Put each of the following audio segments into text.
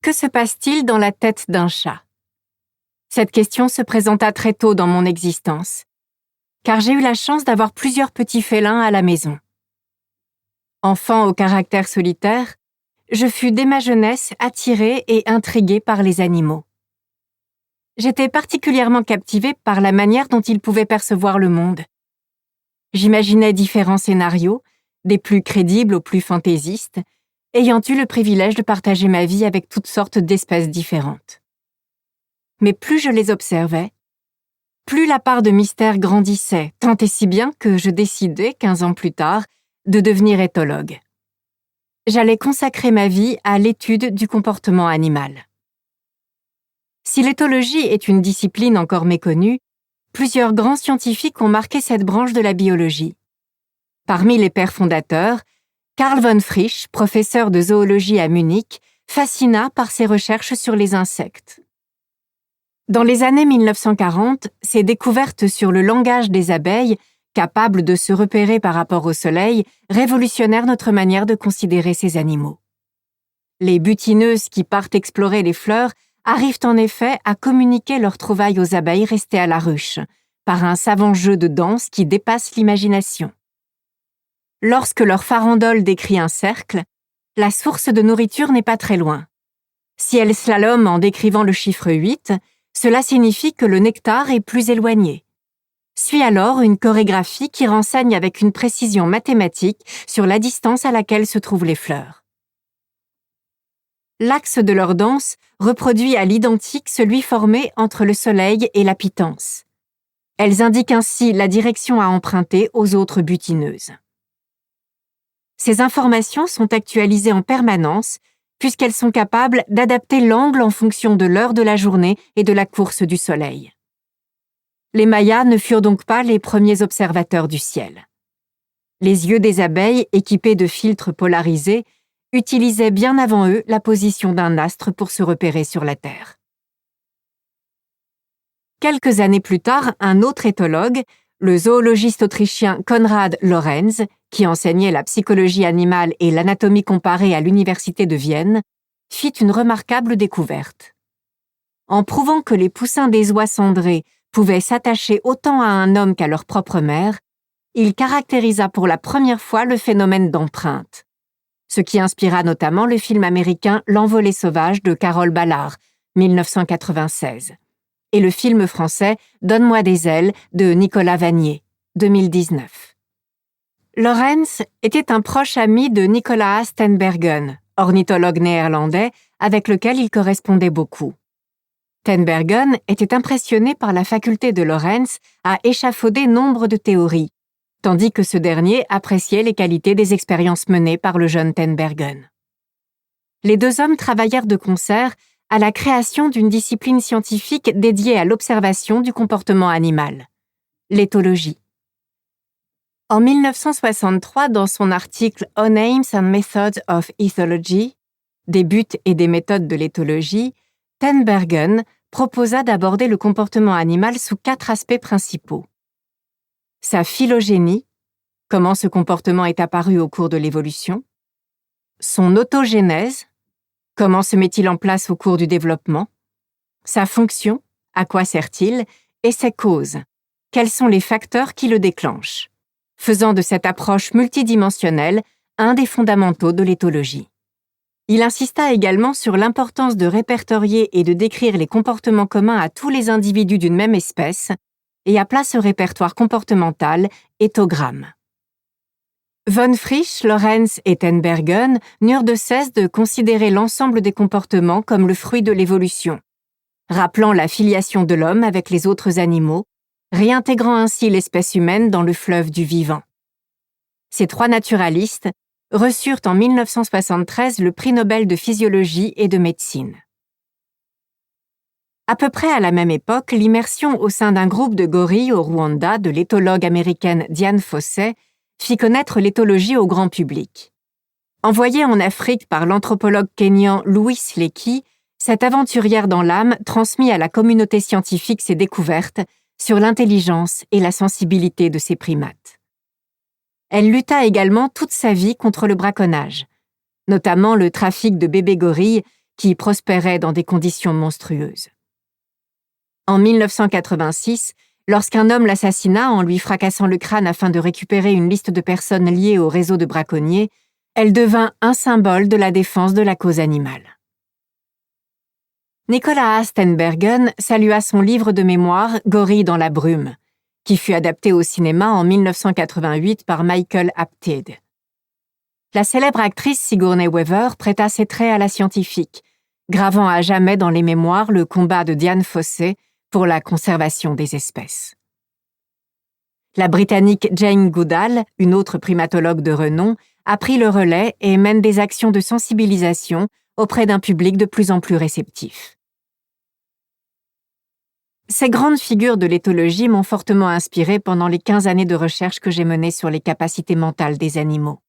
Que se passe-t-il dans la tête d'un chat? Cette question se présenta très tôt dans mon existence, car j'ai eu la chance d'avoir plusieurs petits félins à la maison. Enfant au caractère solitaire, je fus dès ma jeunesse attirée et intriguée par les animaux. J'étais particulièrement captivée par la manière dont ils pouvaient percevoir le monde. J'imaginais différents scénarios, des plus crédibles aux plus fantaisistes, ayant eu le privilège de partager ma vie avec toutes sortes d'espèces différentes. Mais plus je les observais, plus la part de mystère grandissait, tant et si bien que je décidai, 15 ans plus tard, de devenir éthologue. J'allais consacrer ma vie à l'étude du comportement animal. Si l'éthologie est une discipline encore méconnue, plusieurs grands scientifiques ont marqué cette branche de la biologie. Parmi les pères fondateurs, Carl von Frisch, professeur de zoologie à Munich, fascina par ses recherches sur les insectes. Dans les années 1940, ses découvertes sur le langage des abeilles, capables de se repérer par rapport au soleil, révolutionnèrent notre manière de considérer ces animaux. Les butineuses qui partent explorer les fleurs arrivent en effet à communiquer leurs trouvailles aux abeilles restées à la ruche, par un savant jeu de danse qui dépasse l'imagination. Lorsque leur farandole décrit un cercle, la source de nourriture n'est pas très loin. Si elles slaloment en décrivant le chiffre 8, cela signifie que le nectar est plus éloigné. Suit alors une chorégraphie qui renseigne avec une précision mathématique sur la distance à laquelle se trouvent les fleurs. L'axe de leur danse reproduit à l'identique celui formé entre le soleil et la pitance. Elles indiquent ainsi la direction à emprunter aux autres butineuses. Ces informations sont actualisées en permanence puisqu'elles sont capables d'adapter l'angle en fonction de l'heure de la journée et de la course du soleil. Les Mayas ne furent donc pas les premiers observateurs du ciel. Les yeux des abeilles, équipés de filtres polarisés, utilisaient bien avant eux la position d'un astre pour se repérer sur la Terre. Quelques années plus tard, un autre éthologue, le zoologiste autrichien Konrad Lorenz, qui enseignait la psychologie animale et l'anatomie comparée à l'université de Vienne, fit une remarquable découverte. En prouvant que les poussins des oies cendrées pouvaient s'attacher autant à un homme qu'à leur propre mère, il caractérisa pour la première fois le phénomène d'empreinte, ce qui inspira notamment le film américain L'envolée sauvage de Carole Ballard, 1996, et le film français Donne-moi des ailes de Nicolas Vanier, 2019. Lorenz était un proche ami de Nicolaas ten Bergen, ornithologue néerlandais avec lequel il correspondait beaucoup. Ten Bergen était impressionné par la faculté de Lorenz à échafauder nombre de théories, tandis que ce dernier appréciait les qualités des expériences menées par le jeune Ten Bergen. Les deux hommes travaillèrent de concert à la création d'une discipline scientifique dédiée à l'observation du comportement animal, l'éthologie. En 1963, dans son article On Aims and Methods of Ethology, des buts et des méthodes de l'éthologie, Ten Bergen proposa d'aborder le comportement animal sous 4 aspects principaux. Sa phylogénie, comment ce comportement est apparu au cours de l'évolution, son autogénèse, comment se met-il en place au cours du développement, sa fonction, à quoi sert-il, et ses causes, quels sont les facteurs qui le déclenchent, faisant de cette approche multidimensionnelle un des fondamentaux de l'éthologie. Il insista également sur l'importance de répertorier et de décrire les comportements communs à tous les individus d'une même espèce et appela ce répertoire comportemental éthogramme. Von Frisch, Lorenz et Ten Bergen n'eurent de cesse de considérer l'ensemble des comportements comme le fruit de l'évolution, rappelant la filiation de l'homme avec les autres animaux, réintégrant ainsi l'espèce humaine dans le fleuve du vivant. Ces 3 naturalistes reçurent en 1973 le prix Nobel de physiologie et de médecine. À peu près à la même époque, l'immersion au sein d'un groupe de gorilles au Rwanda de l'éthologue américaine Diane Fossey fit connaître l'éthologie au grand public. Envoyée en Afrique par l'anthropologue kényan Louis Leakey, cette aventurière dans l'âme transmit à la communauté scientifique ses découvertes sur l'intelligence et la sensibilité de ces primates. Elle lutta également toute sa vie contre le braconnage, notamment le trafic de bébés gorilles qui prospéraient dans des conditions monstrueuses. En 1986, lorsqu'un homme l'assassina en lui fracassant le crâne afin de récupérer une liste de personnes liées au réseau de braconniers, elle devint un symbole de la défense de la cause animale. Nicolas Steenbergen salua son livre de mémoire Gorille dans la brume, qui fut adapté au cinéma en 1988 par Michael Apted. La célèbre actrice Sigourney Weaver prêta ses traits à la scientifique, gravant à jamais dans les mémoires le combat de Dian Fossey pour la conservation des espèces. La Britannique Jane Goodall, une autre primatologue de renom, a pris le relais et mène des actions de sensibilisation auprès d'un public de plus en plus réceptif. Ces grandes figures de l'éthologie m'ont fortement inspirée pendant les 15 années de recherche que j'ai menées sur les capacités mentales des animaux.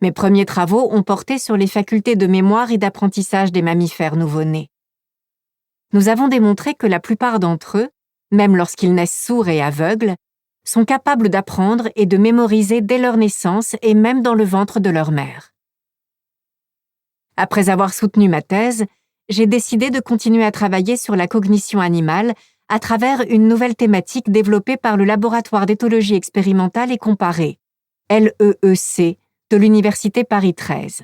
Mes premiers travaux ont porté sur les facultés de mémoire et d'apprentissage des mammifères nouveau-nés. Nous avons démontré que la plupart d'entre eux, même lorsqu'ils naissent sourds et aveugles, sont capables d'apprendre et de mémoriser dès leur naissance et même dans le ventre de leur mère. Après avoir soutenu ma thèse, j'ai décidé de continuer à travailler sur la cognition animale à travers une nouvelle thématique développée par le Laboratoire d'éthologie expérimentale et comparée, LEEC, de l'Université Paris 13.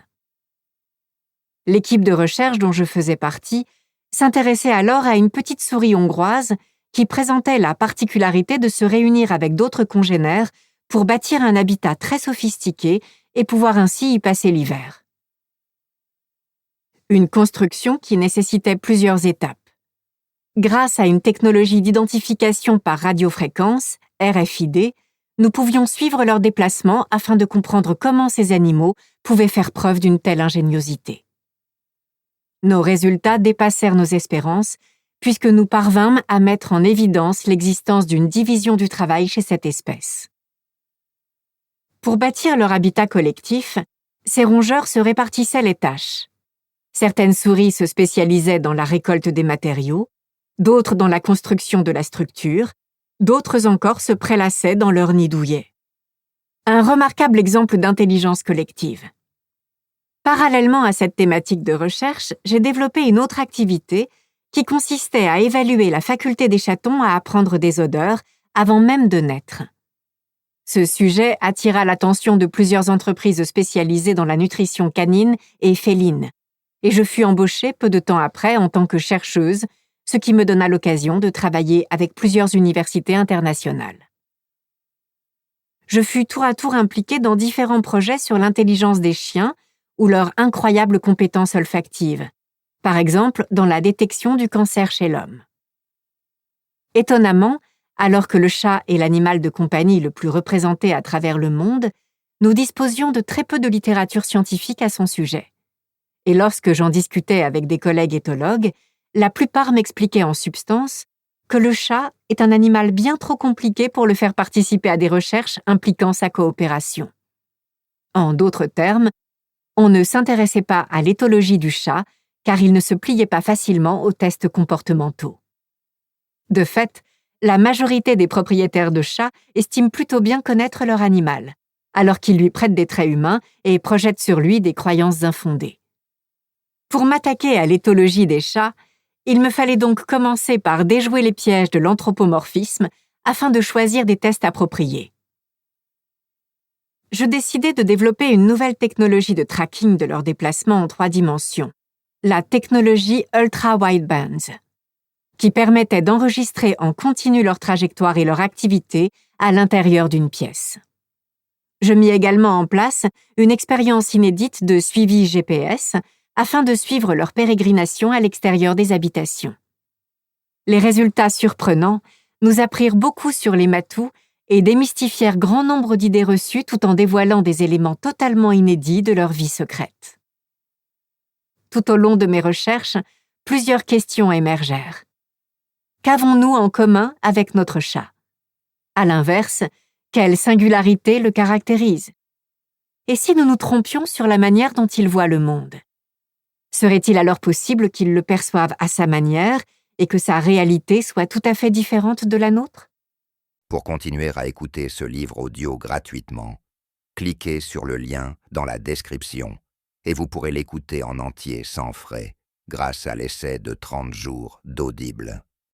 L'équipe de recherche dont je faisais partie s'intéressait alors à une petite souris hongroise qui présentait la particularité de se réunir avec d'autres congénères pour bâtir un habitat très sophistiqué et pouvoir ainsi y passer l'hiver. Une construction qui nécessitait plusieurs étapes. Grâce à une technologie d'identification par radiofréquence, RFID, nous pouvions suivre leurs déplacements afin de comprendre comment ces animaux pouvaient faire preuve d'une telle ingéniosité. Nos résultats dépassèrent nos espérances puisque nous parvînmes à mettre en évidence l'existence d'une division du travail chez cette espèce. Pour bâtir leur habitat collectif, ces rongeurs se répartissaient les tâches. Certaines souris se spécialisaient dans la récolte des matériaux, d'autres dans la construction de la structure, d'autres encore se prélassaient dans leur nid douillet. Un remarquable exemple d'intelligence collective. Parallèlement à cette thématique de recherche, j'ai développé une autre activité qui consistait à évaluer la faculté des chatons à apprendre des odeurs avant même de naître. Ce sujet attira l'attention de plusieurs entreprises spécialisées dans la nutrition canine et féline, et je fus embauchée peu de temps après en tant que chercheuse, ce qui me donna l'occasion de travailler avec plusieurs universités internationales. Je fus tour à tour impliquée dans différents projets sur l'intelligence des chiens ou leurs incroyables compétences olfactives, par exemple dans la détection du cancer chez l'homme. Étonnamment, alors que le chat est l'animal de compagnie le plus représenté à travers le monde, nous disposions de très peu de littérature scientifique à son sujet. Et lorsque j'en discutais avec des collègues éthologues, la plupart m'expliquaient en substance que le chat est un animal bien trop compliqué pour le faire participer à des recherches impliquant sa coopération. En d'autres termes, on ne s'intéressait pas à l'éthologie du chat car il ne se pliait pas facilement aux tests comportementaux. De fait, la majorité des propriétaires de chats estiment plutôt bien connaître leur animal, alors qu'ils lui prêtent des traits humains et projettent sur lui des croyances infondées. Pour m'attaquer à l'éthologie des chats, il me fallait donc commencer par déjouer les pièges de l'anthropomorphisme afin de choisir des tests appropriés. Je décidai de développer une nouvelle technologie de tracking de leurs déplacements en 3 dimensions, la technologie Ultra Wideband, qui permettait d'enregistrer en continu leur trajectoire et leur activité à l'intérieur d'une pièce. Je mis également en place une expérience inédite de suivi GPS afin de suivre leur pérégrination à l'extérieur des habitations. Les résultats surprenants nous apprirent beaucoup sur les matous et démystifièrent grand nombre d'idées reçues tout en dévoilant des éléments totalement inédits de leur vie secrète. Tout au long de mes recherches, plusieurs questions émergèrent. Qu'avons-nous en commun avec notre chat? À l'inverse, quelle singularité le caractérise? Et si nous nous trompions sur la manière dont il voit le monde? Serait-il alors possible qu'il le perçoive à sa manière et que sa réalité soit tout à fait différente de la nôtre? Pour continuer à écouter ce livre audio gratuitement, cliquez sur le lien dans la description et vous pourrez l'écouter en entier sans frais, grâce à l'essai de 30 jours d'Audible.